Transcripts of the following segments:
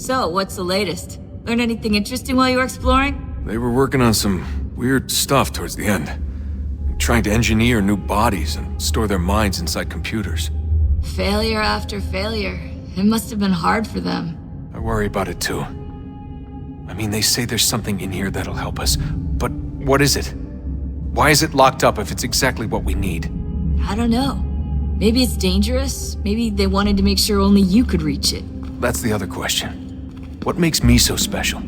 So, what's the latest? Learn anything interesting while you were exploring? They were working on some weird stuff towards the end. Trying to engineer new bodies and store their minds inside computers. Failure after failure. It must have been hard for them. I worry about it too. I mean, they say there's something in here that'll help us, but what is it? Why is it locked up if it's exactly what we need? I don't know. Maybe it's dangerous. Maybe they wanted to make sure only you could reach it. That's the other question. What makes me so special?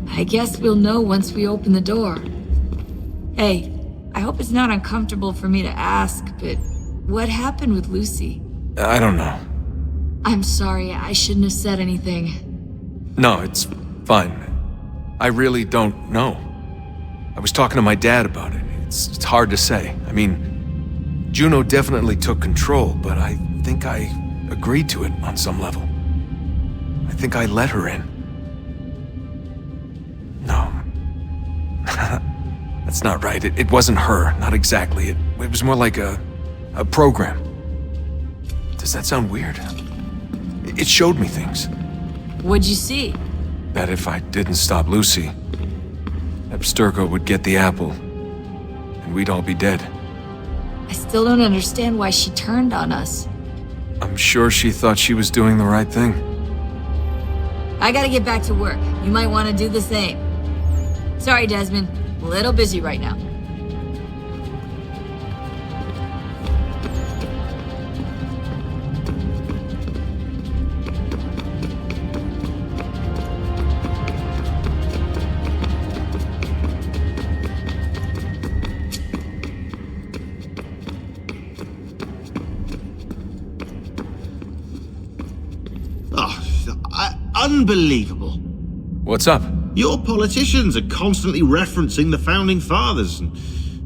I guess we'll know once we open the door. Hey, I hope it's not uncomfortable for me to ask, but what happened with Lucy? I don't know. I'm sorry, I shouldn't have said anything. No, it's fine. I really don't know. I was talking to my dad about it. It's hard to say. I mean, Juno definitely took control, but I think I agreed to it on some level. I think I let her in. No. That's not right. It wasn't her, not exactly. It was more like a program. Does that sound weird? It showed me things. What'd you see? That if I didn't stop Lucy, Abstergo would get the apple, and we'd all be dead. I still don't understand why she turned on us. I'm sure she thought she was doing the right thing. I gotta get back to work. You might want to do the same. Sorry, Desmond. A little busy right now. Unbelievable. What's up? Your politicians are constantly referencing the Founding Fathers and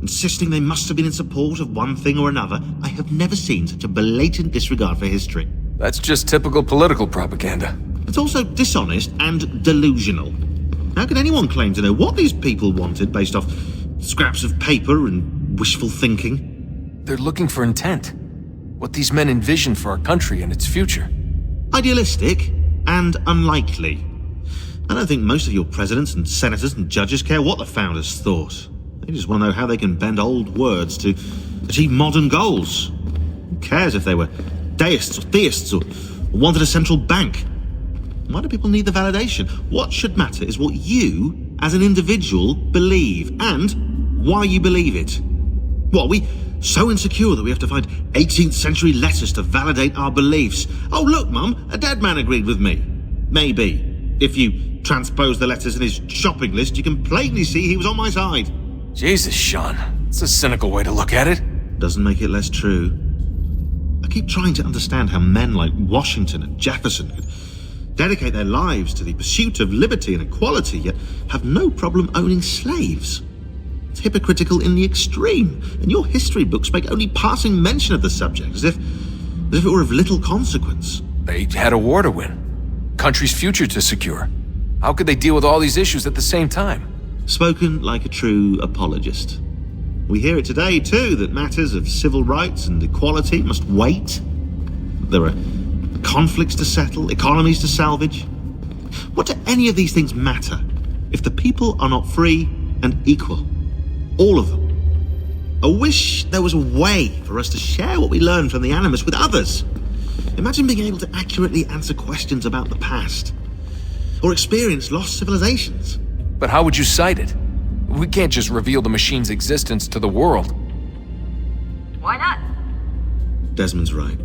insisting they must have been in support of one thing or another. I have never seen such a blatant disregard for history. That's just typical political propaganda. It's also dishonest and delusional. How can anyone claim to know what these people wanted based off scraps of paper and wishful thinking? They're looking for intent. What these men envision for our country and its future. Idealistic and unlikely. I don't think most of your presidents and senators and judges care what the founders thought. They just want to know how they can bend old words to achieve modern goals. Who cares if they were deists or theists or wanted a central bank? Why do people need the validation? What should matter is what you, as an individual, believe and why you believe it. What, are we so insecure that we have to find 18th century letters to validate our beliefs? Oh, look, Mum, a dead man agreed with me. Maybe. If you transpose the letters in his shopping list, you can plainly see he was on my side. Jesus, Sean. It's a cynical way to look at it. Doesn't make it less true. I keep trying to understand how men like Washington and Jefferson could dedicate their lives to the pursuit of liberty and equality, yet have no problem owning slaves. It's hypocritical in the extreme, and your history books make only passing mention of the subject, as if it were of little consequence. They had a war to win. Country's future to secure. How could they deal with all these issues at the same time? Spoken like a true apologist. We hear it today, too, that matters of civil rights and equality must wait. There are conflicts to settle, economies to salvage. What do any of these things matter if the people are not free and equal? All of them. I wish there was a way for us to share what we learn from the Animus with others. Imagine being able to accurately answer questions about the past, or experience lost civilizations. But how would you cite it? We can't just reveal the machine's existence to the world. Why not? Desmond's right.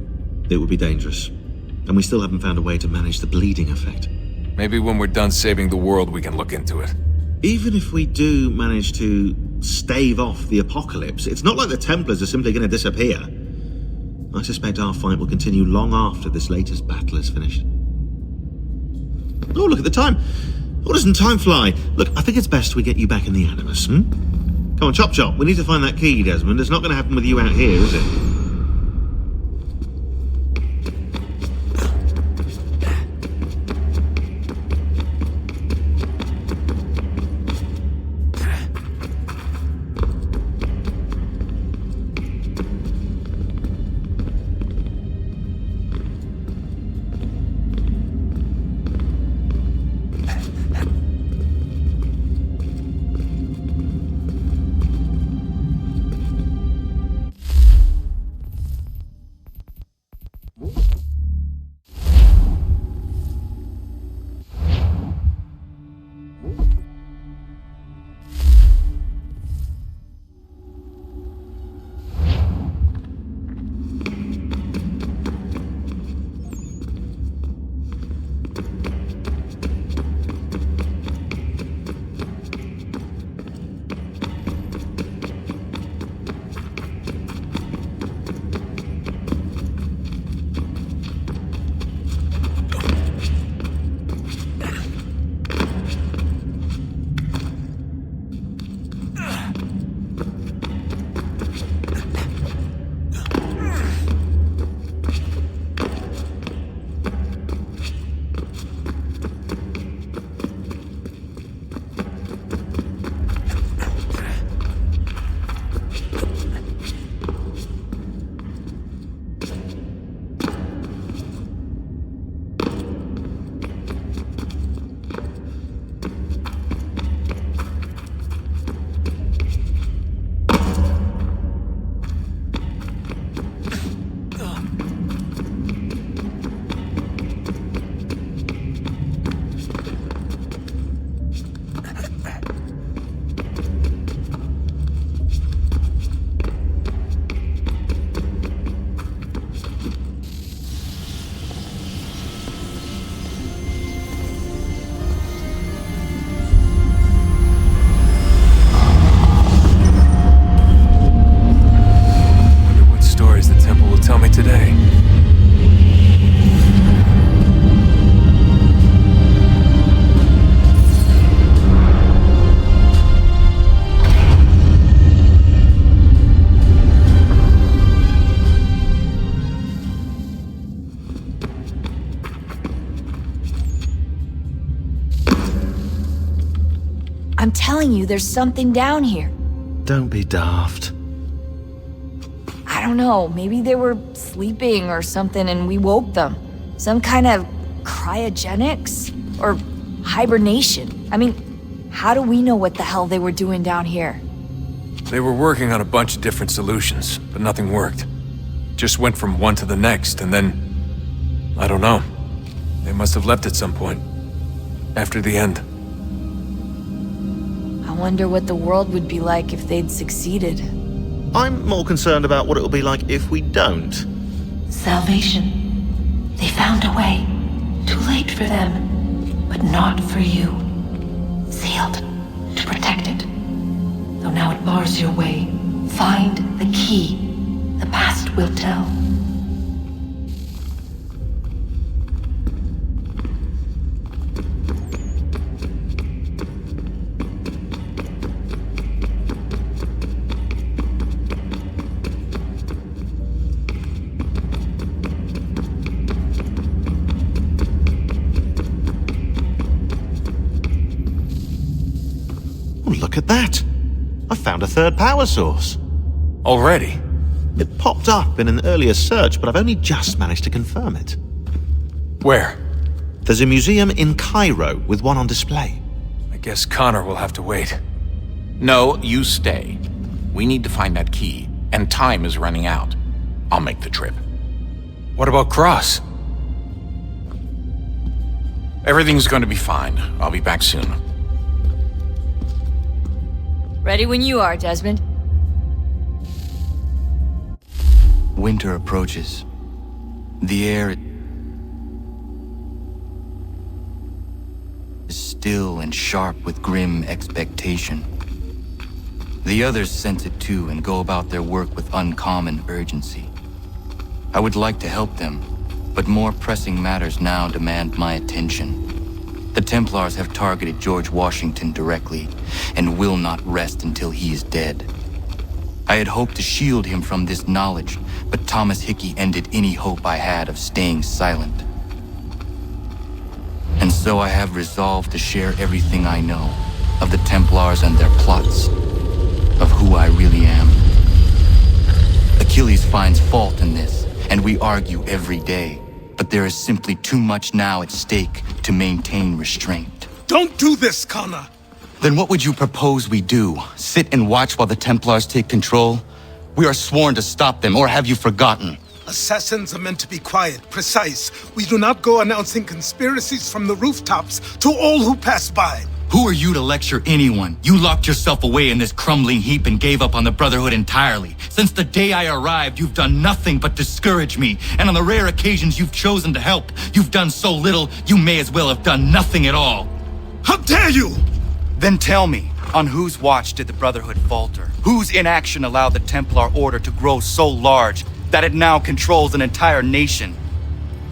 It would be dangerous. And we still haven't found a way to manage the bleeding effect. Maybe when we're done saving the world, we can look into it. Even if we do manage to stave off the apocalypse, it's not like the Templars are simply going to disappear. I suspect our fight will continue long after this latest battle is finished. Oh, look at the time. Oh, doesn't time fly? Look, I think it's best we get you back in the Animus, Come on, chop chop. We need to find that key, Desmond. It's not going to happen with you out here, is it? telling you there's something down here. Don't be daft. I don't know, maybe they were sleeping or something and we woke them. Some kind of cryogenics? Or hibernation? I mean, how do we know what the hell they were doing down here? They were working on a bunch of different solutions, but nothing worked. Just went from one to the next, and then... I don't know. They must have left at some point. After the end. I wonder what the world would be like if they'd succeeded. I'm more concerned about what it'll be like if we don't. Salvation. They found a way. Too late for them, but not for you. Sealed to protect it. Though now it bars your way. Find the key. The past will tell. Oh, look at that. I found a third power source. Already? It popped up in an earlier search, but I've only just managed to confirm it. Where? There's a museum in Cairo with one on display. I guess Connor will have to wait. No, you stay. We need to find that key, and time is running out. I'll make the trip. What about Cross? Everything's going to be fine. I'll be back soon. Ready when you are, Desmond. Winter approaches. The air is still and sharp with grim expectation. The others sense it too and go about their work with uncommon urgency. I would like to help them, but more pressing matters now demand my attention. The Templars have targeted George Washington directly and will not rest until he is dead. I had hoped to shield him from this knowledge, but Thomas Hickey ended any hope I had of staying silent. And so I have resolved to share everything I know of the Templars and their plots, of who I really am. Achilles finds fault in this, and we argue every day, but there is simply too much now at stake to maintain restraint. Don't do this, Connor! Then what would you propose we do? Sit and watch while the Templars take control? We are sworn to stop them, or have you forgotten? Assassins are meant to be quiet, precise. We do not go announcing conspiracies from the rooftops to all who pass by. Who are you to lecture anyone? You locked yourself away in this crumbling heap and gave up on the Brotherhood entirely. Since the day I arrived, you've done nothing but discourage me. And on the rare occasions you've chosen to help, you've done so little, you may as well have done nothing at all. How dare you! Then tell me, on whose watch did the Brotherhood falter? Whose inaction allowed the Templar Order to grow so large that it now controls an entire nation?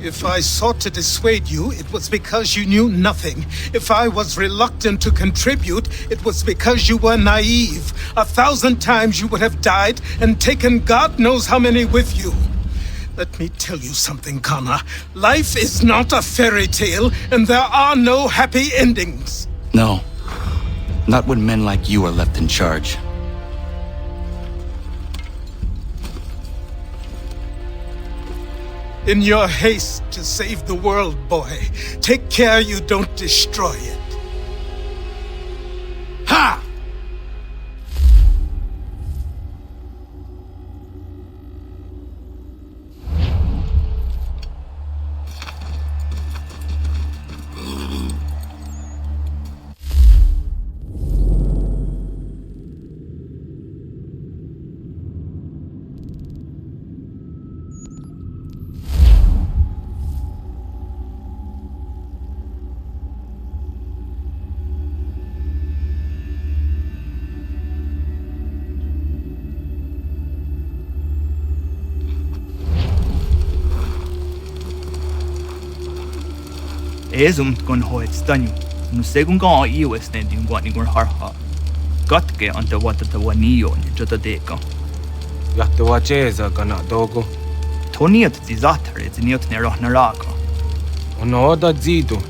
If I sought to dissuade you, it was because you knew nothing. If I was reluctant to contribute, it was because you were naive. 1,000 times you would have died and taken God knows how many with you. Let me tell you something, Connor. Life is not a fairy tale, and there are no happy endings. No. Not when men like you are left in charge. In your haste to save the world, boy, take care you don't destroy it. Ha! Ezum gon hoet stanyu, no segun ga io estending guani gon harha. Gatke ante watata wanio ni jota deka. Yatte wacheza kana dogo. Toniat disaster is niot ne rohnaraga. Ono da zidu.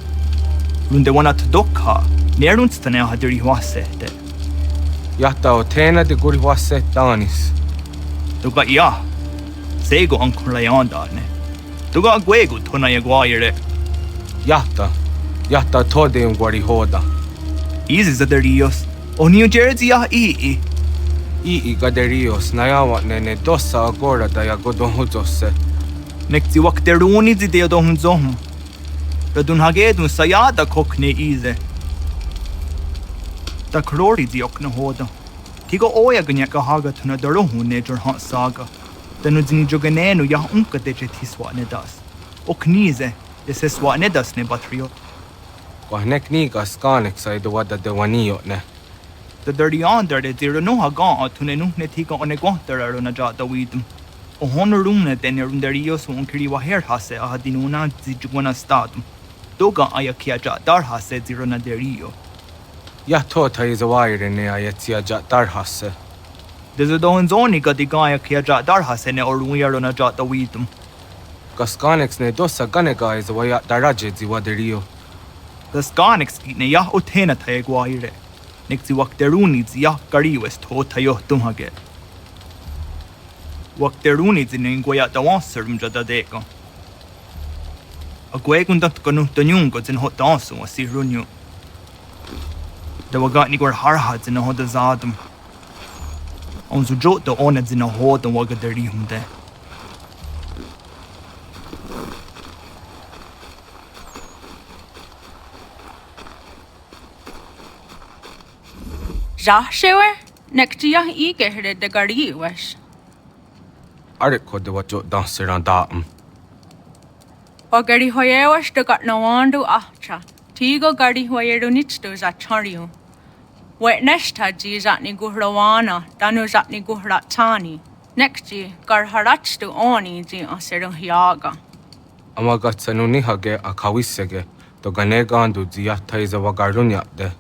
Lunde wanat dokha, Nerunstane hadiri huasete. Jahta o tena de guri huasse tanis. Tuga ja. Sego ankula yandane. Tuga gwegu tona yaguaire. Jahta tode un guari hoda. Easy zaderios. O New Jersey ya ii. I gaderios nayawa nene dossa agora da yagodon huzosse. Nekti wakteruni zide don zohum. Dadun hagedun sayada kokne ize. Da krori ziokna hoda. Tigo oya ganyaka haga tuna darohu nejor hot saga. Danu zini joganenu ya unka deje tiswa nedas. O knize, ese swa nedas ne batrio. Wahnek niga skanek sa ido wada de wanio ne. The dirty under de zero no haga tune nuhne tiga onegwater na jata widum. O honorumne den derios un kiri wa her hase ahadinuna zijugwana stadum. Doga ayakia dar hase zero na derio. Tota is a wire ne ayetsia jatar hasse. There's don zoni gadigaya kia dar hase ne or weirdo na jata widum. Gaskanex ne dossa ganega is a waya daraje ziwaderio. The skanix ne ya otena taeguaire. Nixi wakteruni ya kariwest ho tayo tumhage. Wakteruni in goya da wanserum jada deko. A guegundat kanu tanyungo in hot dansu a sirunyu. The wagatni gor harhads in a hoda zadum. On zu jot the oneds in a hod and wagaderi hunde. Zashewer? Nektia eager the gari wish. Ariko de wajo danser an datum. O gari hoyewash the got no wandu ahcha. Tigo gari hoyeru nitstos at chario. Wet neshta ji zatni guhrawana, danu zatni guhratani. Nekti gar harachtu oni ji aseru hiaga. Amagatsanu nihage akawisege, to ganegandu ziata is a wagarunya de.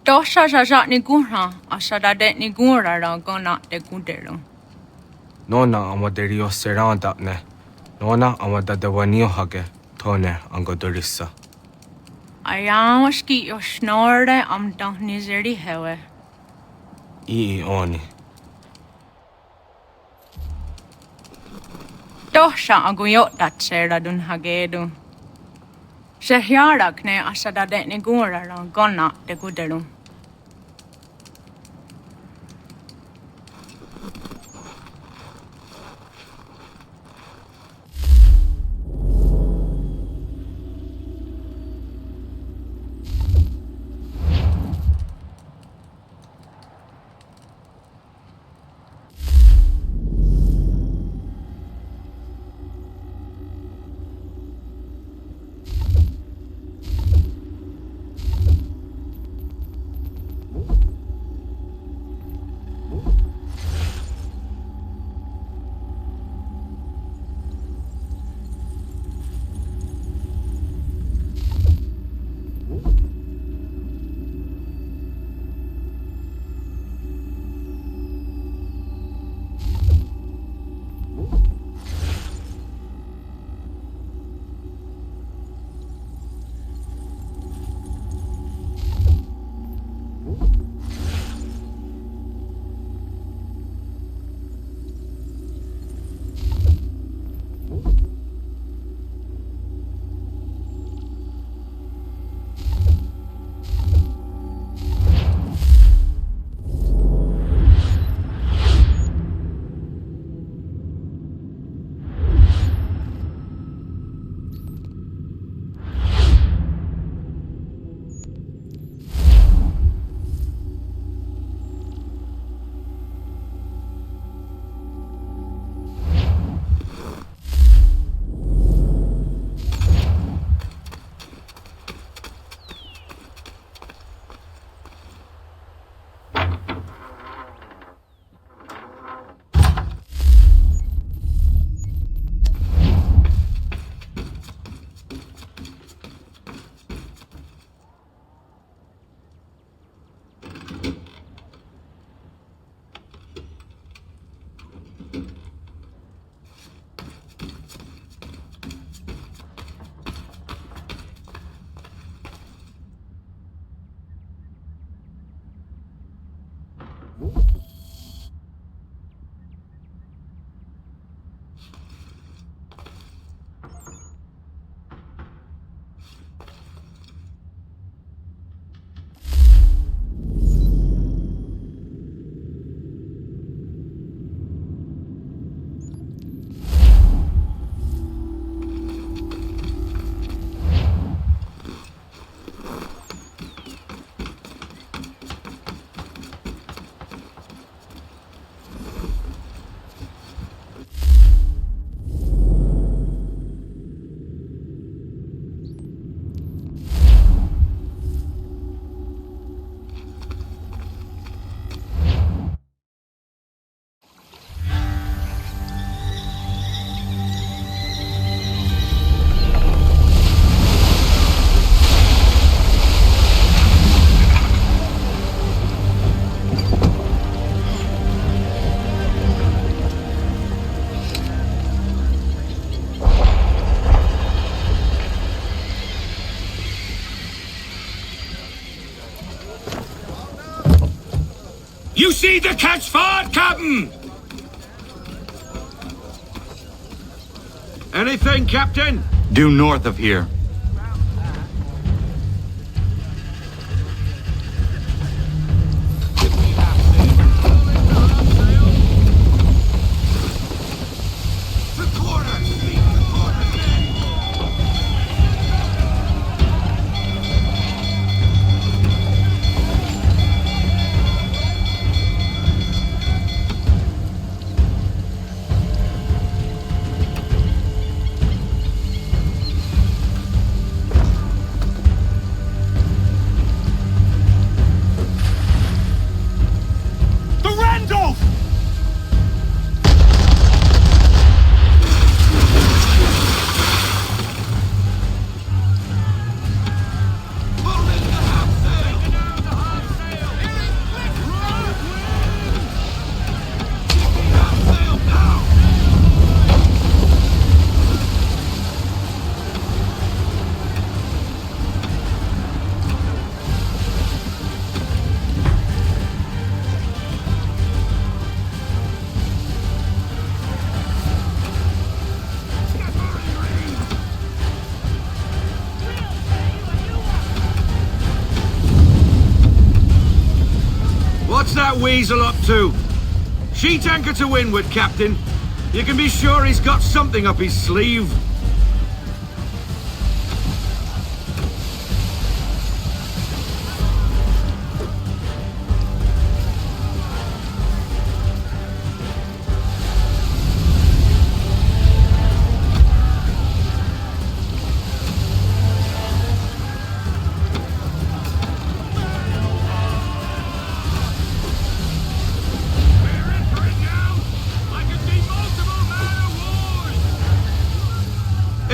Dosha zatni guhra, asada detni gura gona de gudero. Nona amaderio seranda ne. Nona amada de wanio hage, tone angodorissa. Ayawaski yo snorre am dang nizeri hewe. Oni. Dosha aguyot dat sera dun hagedu. Shehyarak ne asada detni gura gona de gudero. You see the catch fart, Captain? Anything, Captain? Due north of here. What's that weasel up to? Sheet anchor to windward, Captain. You can be sure he's got something up his sleeve.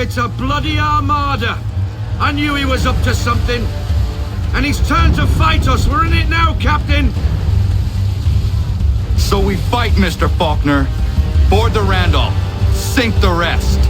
It's a bloody armada. I knew he was up to something. And he's turned to fight us. We're in it now, Captain. So we fight, Mr. Faulkner. Board the Randolph. Sink the rest.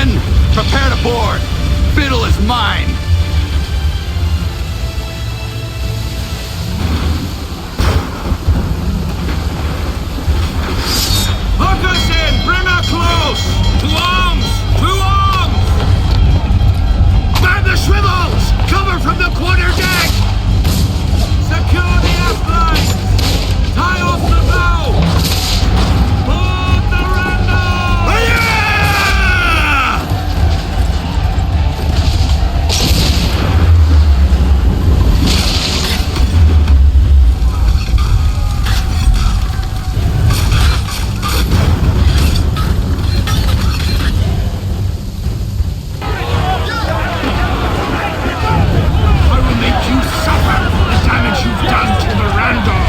men, prepare to board. Biddle is mine. Hook us in! Bring her close! To arms! To arms! Man the swivels! Cover from the quarter deck! Secure the aft lines! Tie off the bow! Board the Randall! I will make you suffer for the damage you've done to the Randall!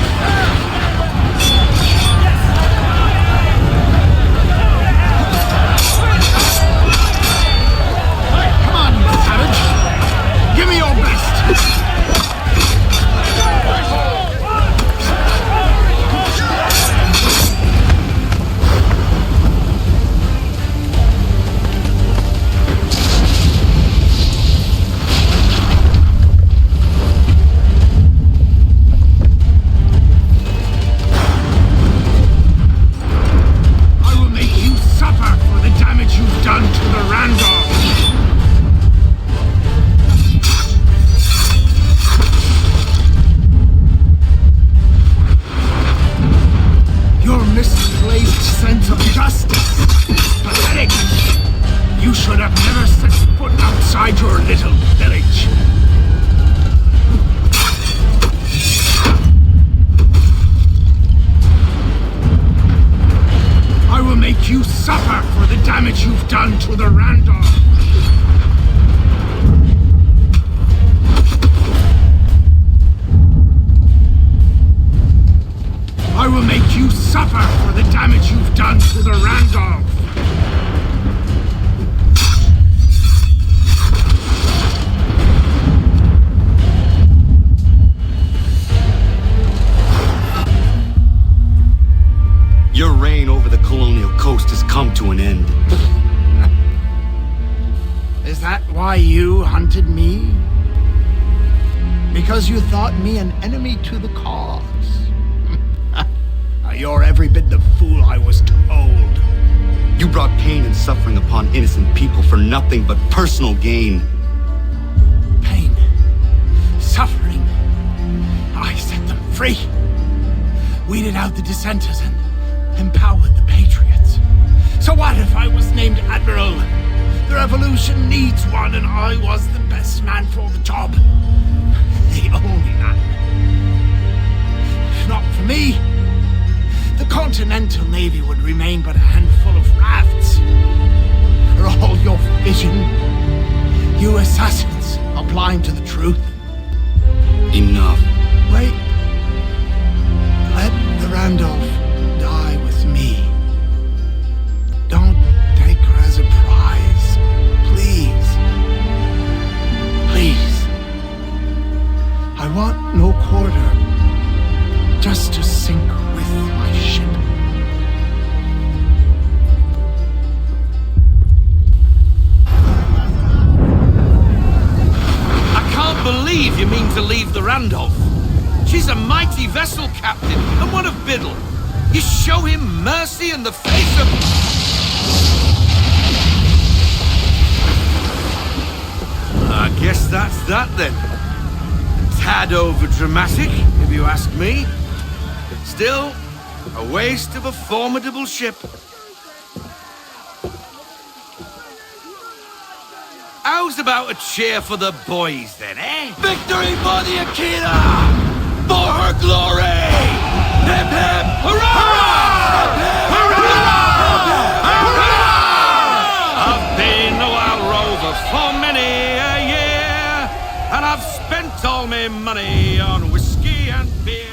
Come on, you savage! Give me your best! I will make you suffer for the damage you've done to the Randall! Your misplaced sense of justice is pathetic. You should have never set foot outside your little village. I will make you suffer for the damage you've done to the Randall. I will make you suffer for the damage you've done to the Randolph. Your reign over the colonial coast has come to an end. Is that why you hunted me? Because you thought me an enemy to the cause? You're every bit the fool I was told. You brought pain and suffering upon innocent people for nothing but personal gain. Pain, suffering. I set them free. Weeded out the dissenters and empowered the patriots. So what if I was named Admiral? The revolution needs one and I was the best man for the job. The only man. If not for me, the Continental Navy would remain but a handful of rafts. For all your vision, you assassins are blind to the truth. Enough. Wait. Let the Randolph die with me. Don't take her as a prize. Please. Please. I want no quarter. Just to sink with my ship. I can't believe you mean to leave the Randolph. She's a mighty vessel captain and one of Biddle. You show him mercy in the face of... I guess that's that then. A tad over dramatic, if you ask me. Still, a waste of a formidable ship. How's about a cheer for the boys then, eh? Victory for the Akita! For her glory! Hip hip! Hurrah! Hurrah! Hurrah! I've been a wild rover for many a year, and I've spent all my money on whiskey and beer.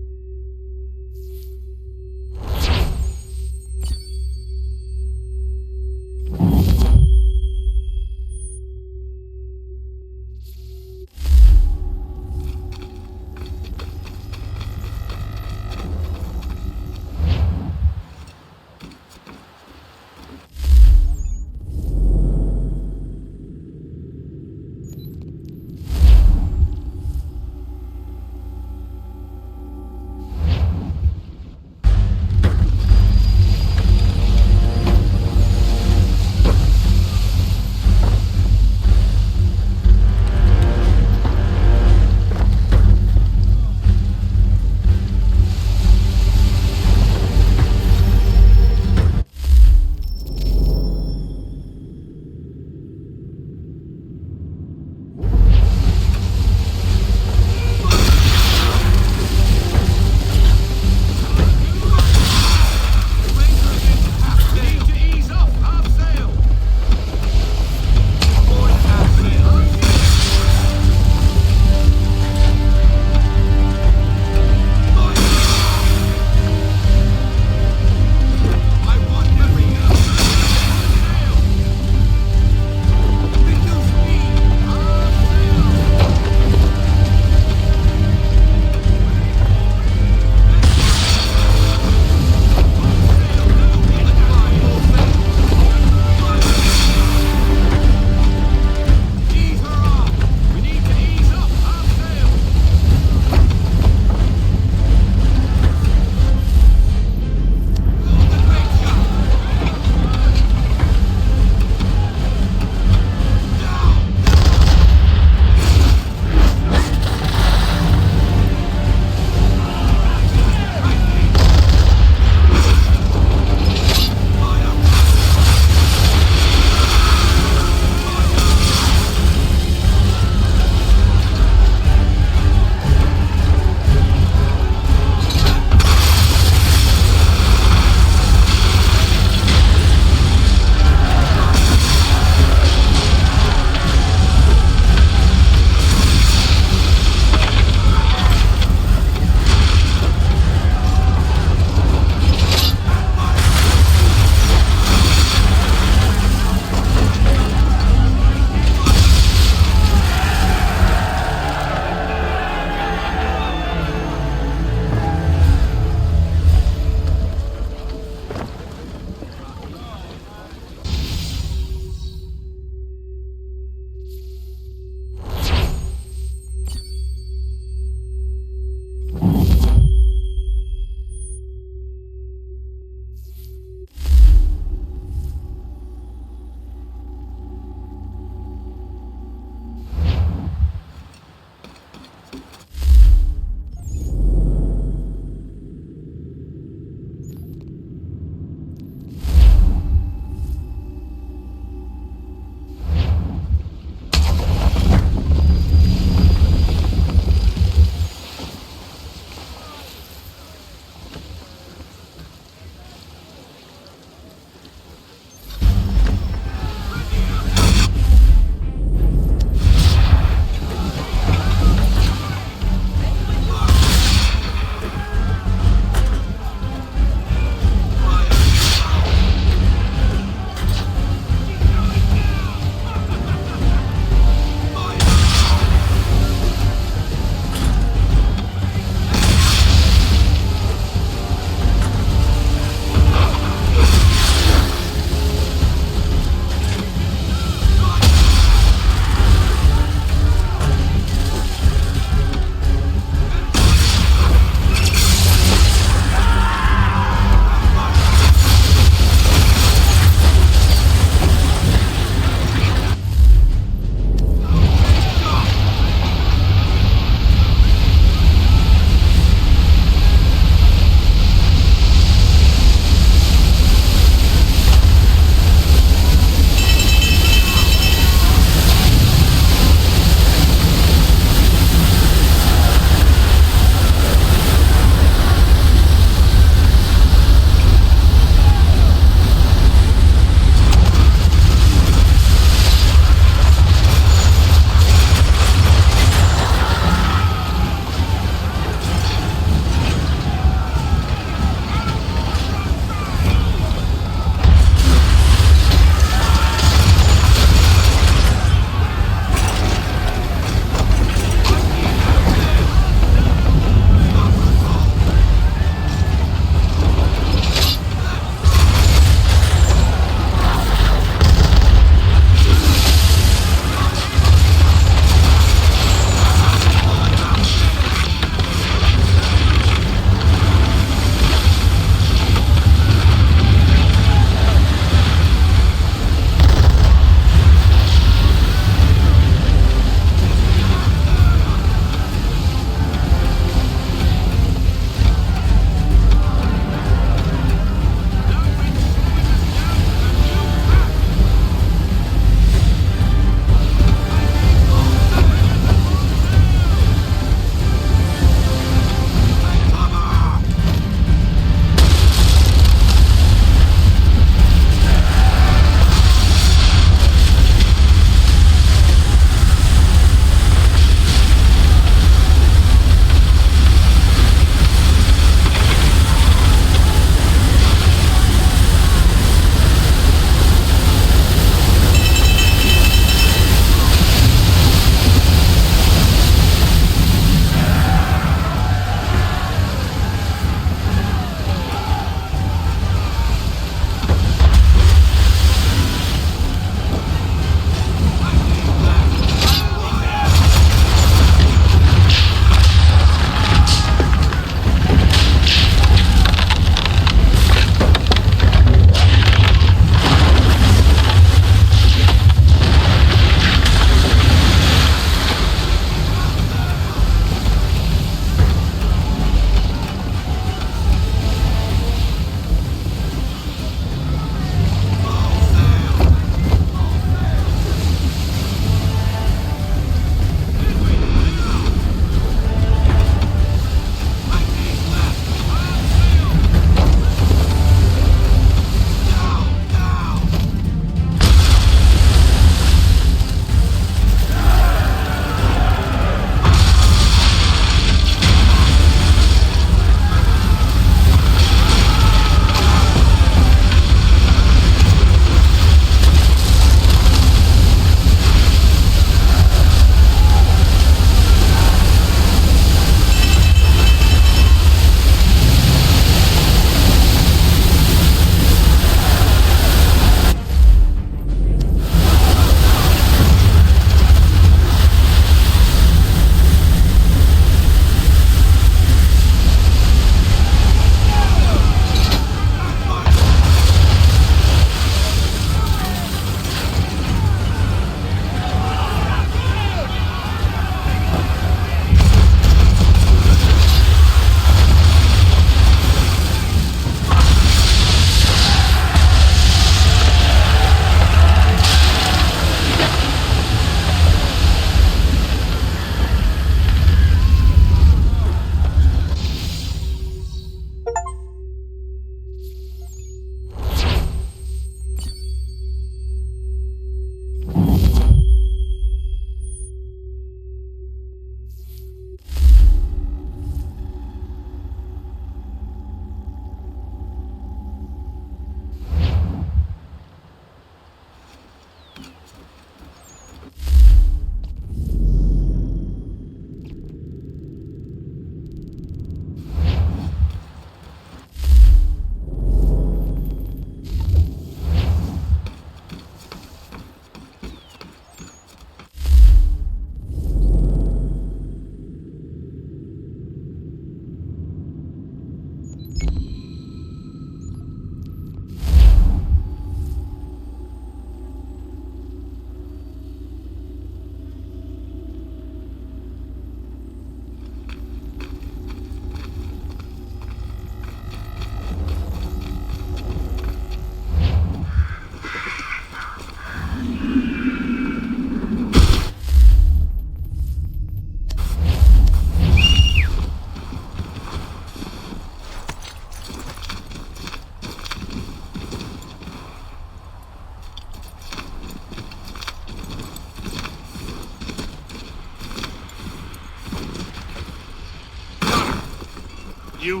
You,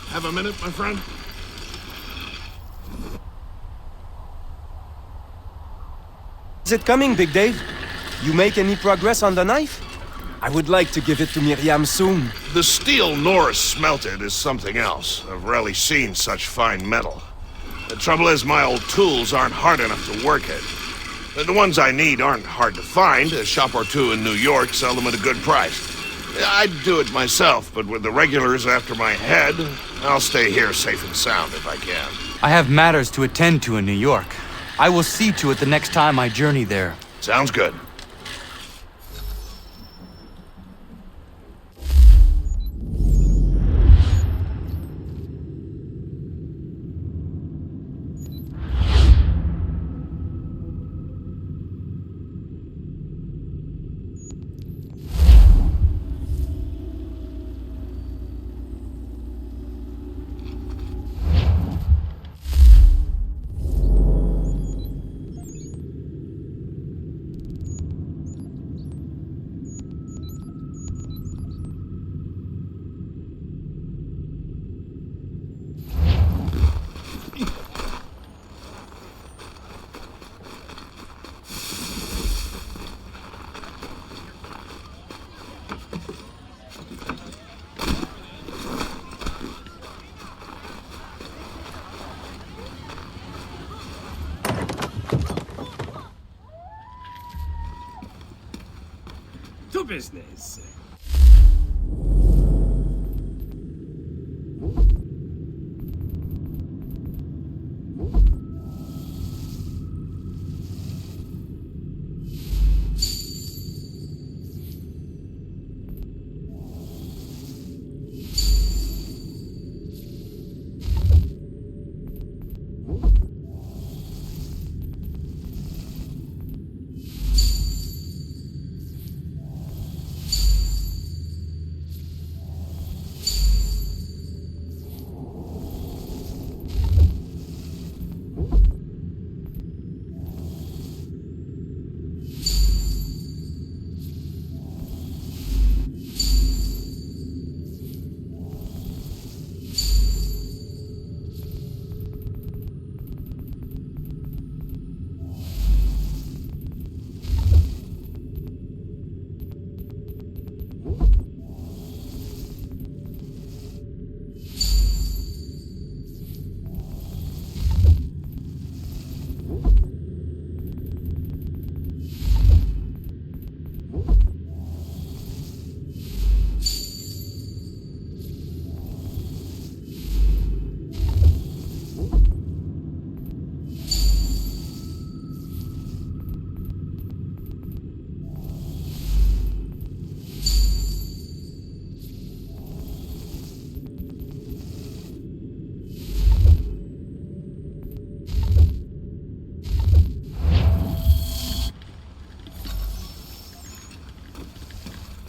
have a minute, my friend? Is it coming, Big Dave? You make any progress on the knife? I would like to give it to Miriam soon. The steel Norris smelted is something else. I've rarely seen such fine metal. The trouble is, my old tools aren't hard enough to work it. The ones I need aren't hard to find. A shop or two in New York sell them at a good price. I'd do it myself, but with the regulars after my head, I'll stay here safe and sound if I can. I have matters to attend to in New York. I will see to it the next time I journey there. Sounds good. To business.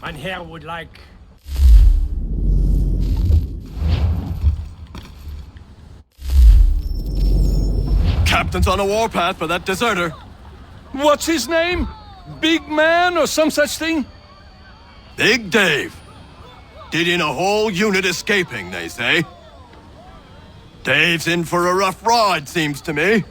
Mein Herr would like... Captain's on a warpath for that deserter. What's his name? Big Man or some such thing? Big Dave. Did in a whole unit escaping, they say. Dave's in for a rough ride, seems to me.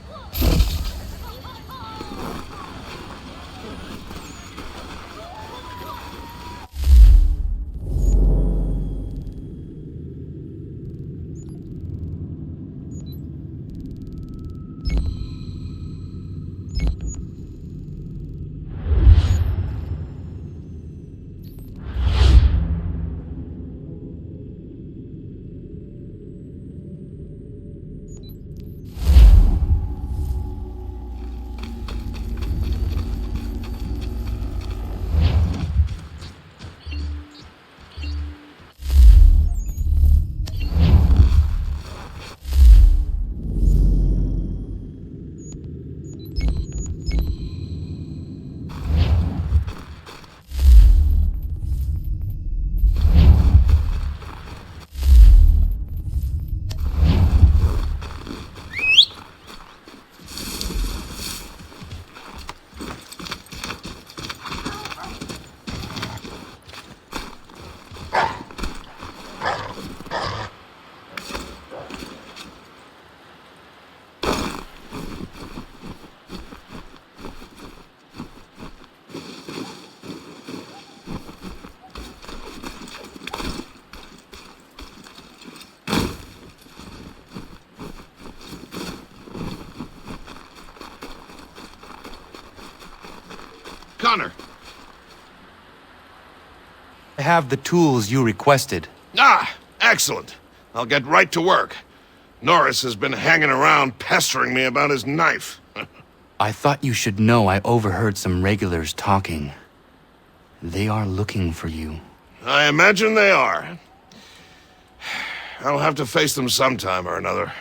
Connor. I have the tools you requested. Ah, excellent. I'll get right to work. Norris has been hanging around pestering me about his knife. I thought you should know I overheard some regulars talking. They are looking for you. I imagine they are. I'll have to face them sometime or another.